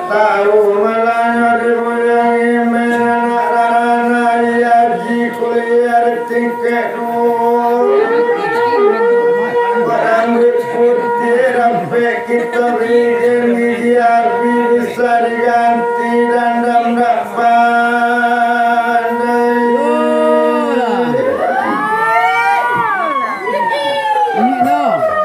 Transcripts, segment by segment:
tahu malanya dimujangi menarana yaji kuliah tiket barang putih rapi kita bikin diapi bisa diganti dan tak pandai. Ini no.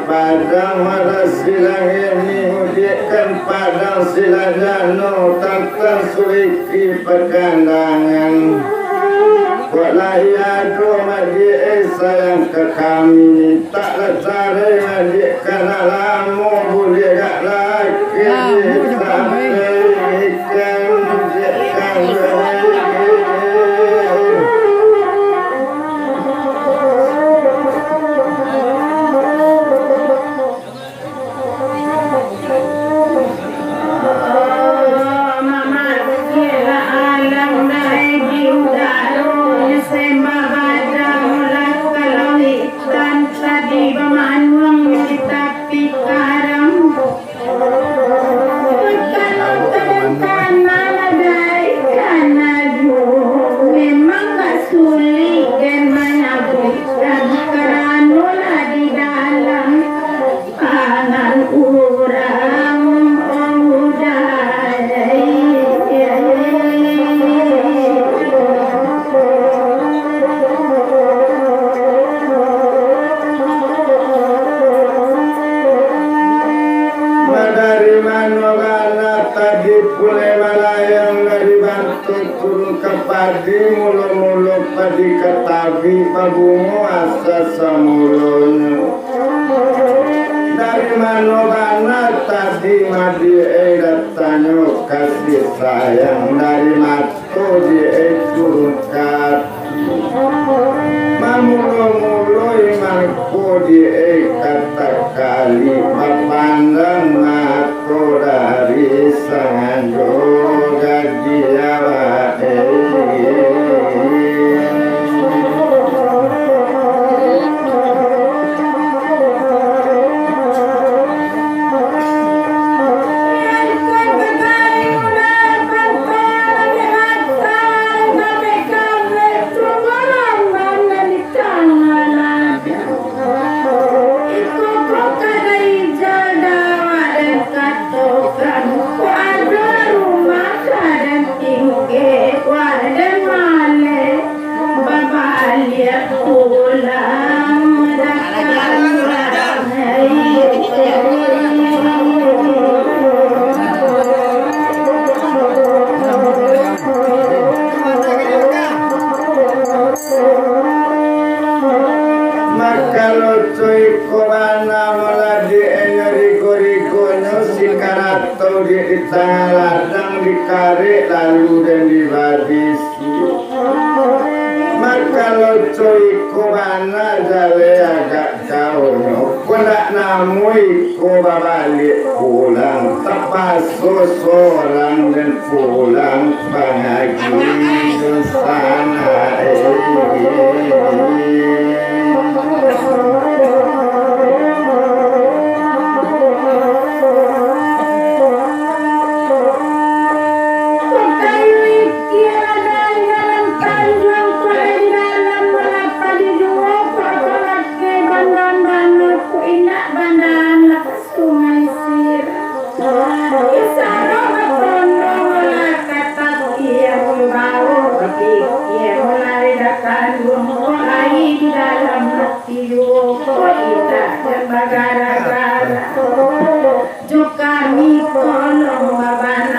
Padang malas silang ini ujikan padang silang jano takkan suliki perkandangan buatlah iadu majik sayang ke kami tak lecari majik karena lamu boleh gak laki sampai ikan ujikan padi mulu-mulu padi ketabi pagungu asa samulunyu dari manogana tadi madi datanya kasih sayang dari matu di turunkan mamulu-mulu imangku di kata kali papandang matu dari sanganjo gaji awak ladang dikarik lalu dan dibadisi maka loco iku mana jale agak jauh kudak namu iku babalik pulang terpasu seorang dan pulang pangagi sana Jokami kolong babana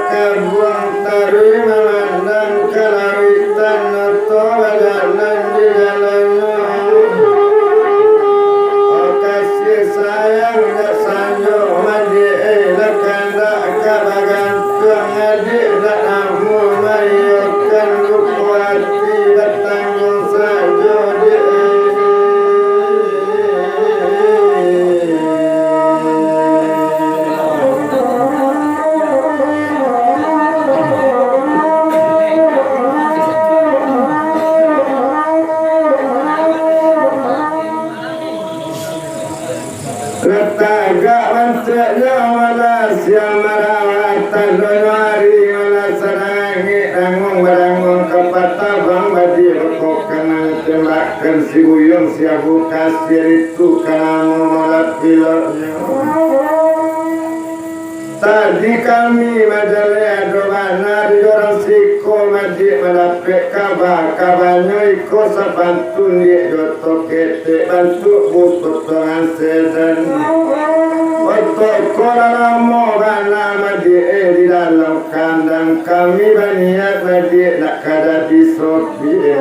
kabuang taruh memandang kalawitan atau bajalan di jalannya. Oh kasih sayang tak sanyo madi lekan tak kabagantung adik tak amu mayokan lupa hati bertanggung sajo di Letaga bantunya malas yang merawatan donari malas serangi rangung berangung kepata bang badi lekok kenang tembakkan si buyung siabu kasir itu kanamu malat pilotnya. Tadi kami majalaya domana di orang siko majik mendapat kabarnya iko sabantun di doto kete bantu bukut dengan sedan otot kola lamo bana majik di dalam kandang kami banyak majik nak kada disopi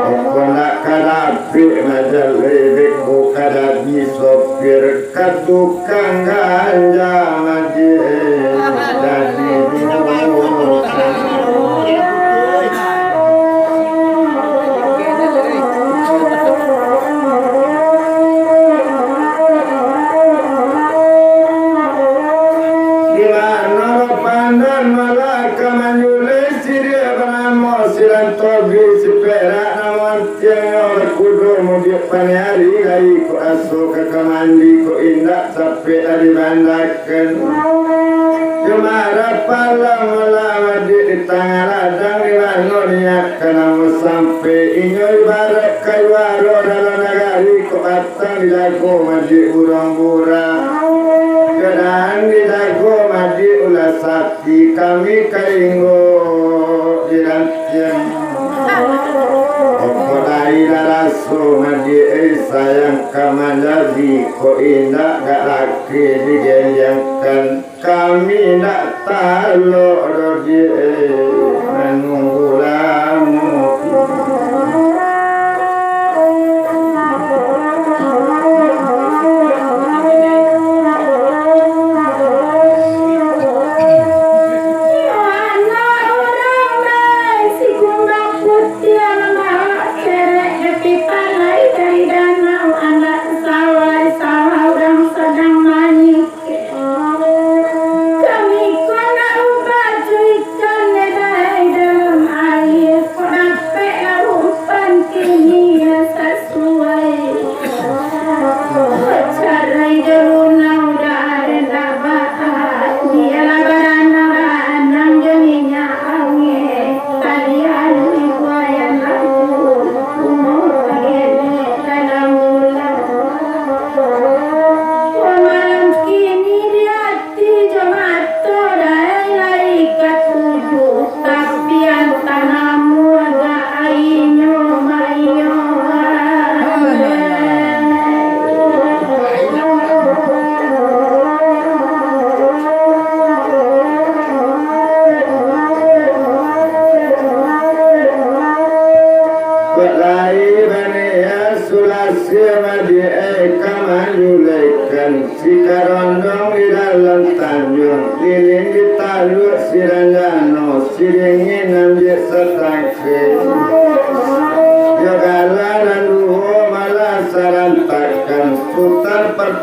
aku nak kada pik majalaya beko kada disopir katukang ganja majik jadi Panari lagi ko aso kakamandi ko indak sampai dari bandakan Jumara palang melama di tangan ladang di lano niat kenapa sampai inyoy barak kaywaro dalam negari ko atang di dago madi urang burang kedan di dago madi ulah sakti kami kainggo di rantian Okolai darasu madi sayang kamalazi ko indak gak laki digenjangkan kami nak talo rodi menunggu lamu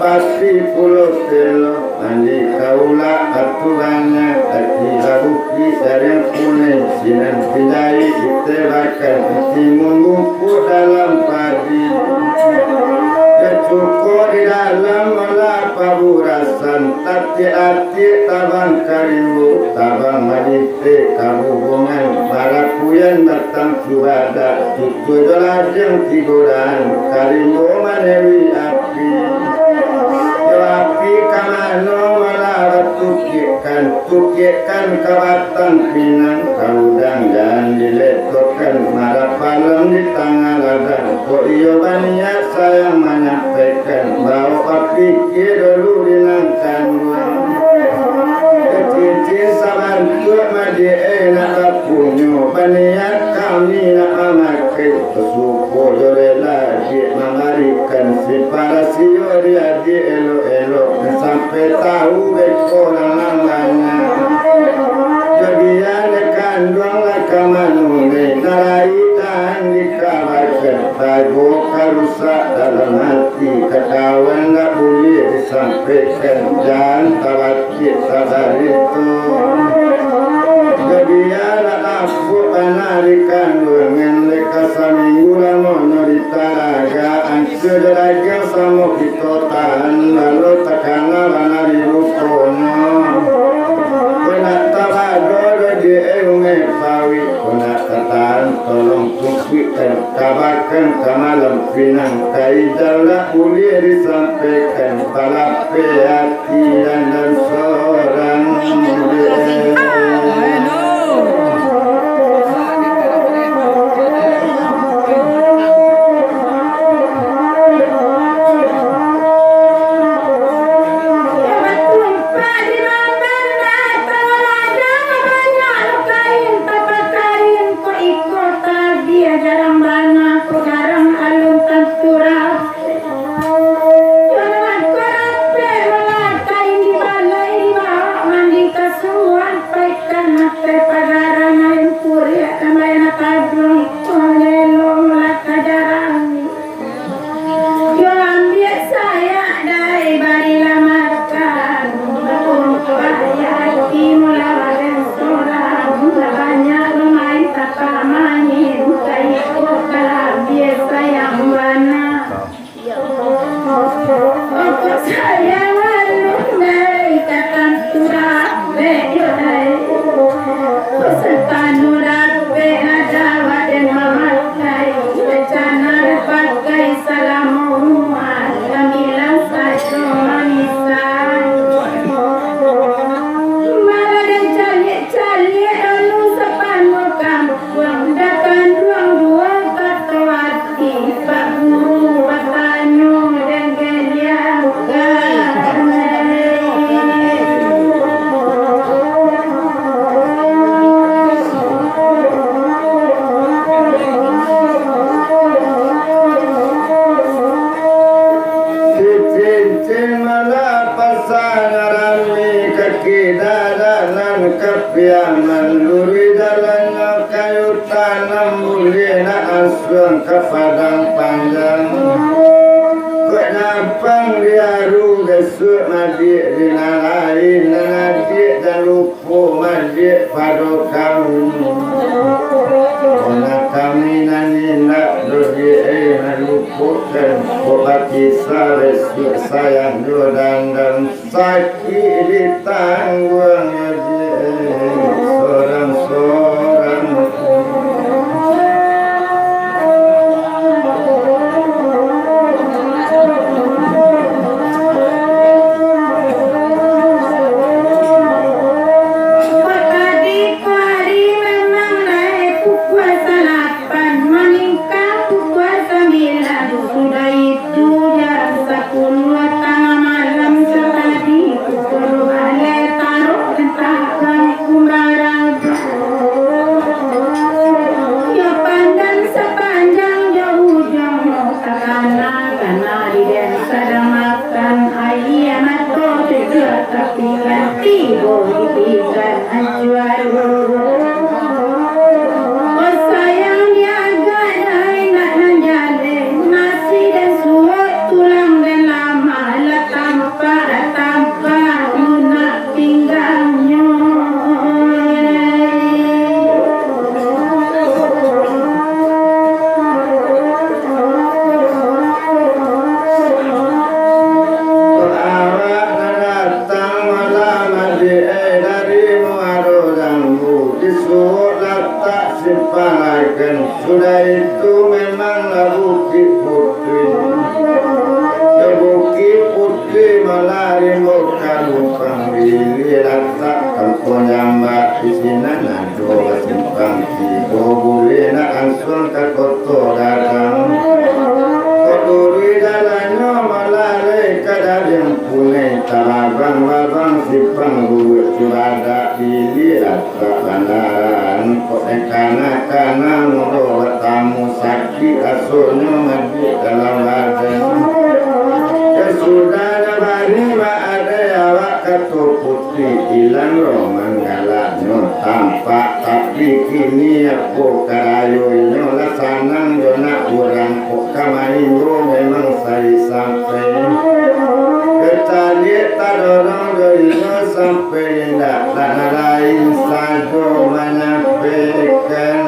Pasti pulau telo andi kaula aturannya ati labuki sareng kuning sinan pinai ditebakan timungku dalam padi kecukup di dalam melapa burasan tapi hati tabang karimu tabang manite kabubungan para kuyan datang suada tutu dolajeng tiduran karimu manewi api api kamano malabat tukikan kawatan pinang kaudang dan diletokkan marapalam di tangan ladang kok iyo banyak sayang menyampaikan bahwa api dulu dinangkan kecil bantu madi nak punyo baniat kami nak memakai suku dorela di mengarikan si para sio dia di elo sampai tahu beko namanya bagian kandung lakamanu narai dan dikabarkan tago karusak dalam hati ketahuan tak boleh disampaikan dan tawakit sadar itu bagian aku panarikan dengan leka seminggu lama ditaraga ansur daraga sama kita tahan lalu tekana banari rukono kena tabado di pawi kena katahan tolong tukikan kabarkan kamalam pinang kaidallah boleh disampaikan palape hati dan seorang kepadang panjang kenapa dia rugesuk madik dinalain nadik dan lupu madik pada kami kami nani nak dodi lupu dan obat kisah resuk sayang dan sakit ditanggung seorang-seorang sudah itu memanglah bukit putri bukit putri melari muka lupang diri rasa kampunya mbak isinan nado simpang tigo boleh nak ansur ke kotor datang koduri dalamnya melari kadar yang punai tarabang babang simpang buat surada diri kata lantaran kana mulu tamu sakit asuhnya mati dalam badan. Sudah bari ada awak katu putih hilang roman galaknya tampak tapi kini aku karayunya lah sanang jona urang pokamaingo memang saya sampai kecari tadorong doinya sampai indah dan lain sajo menyampaikan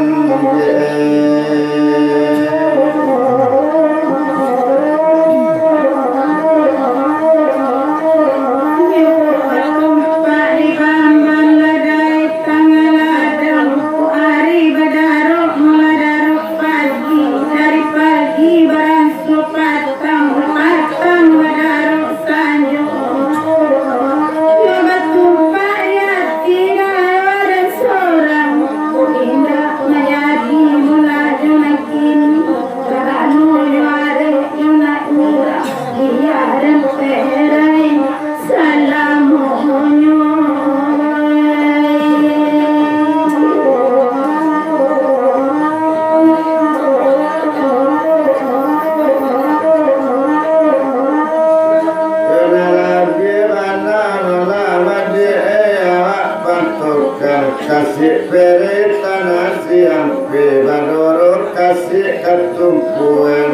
kasih pereta nasi ampe badoro kasih ketumpuan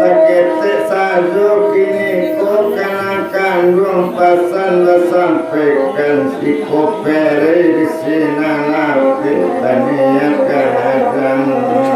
sakit sajo kini ko kana kandung pasan sampaikan si ko pere di sini napi taniya kadang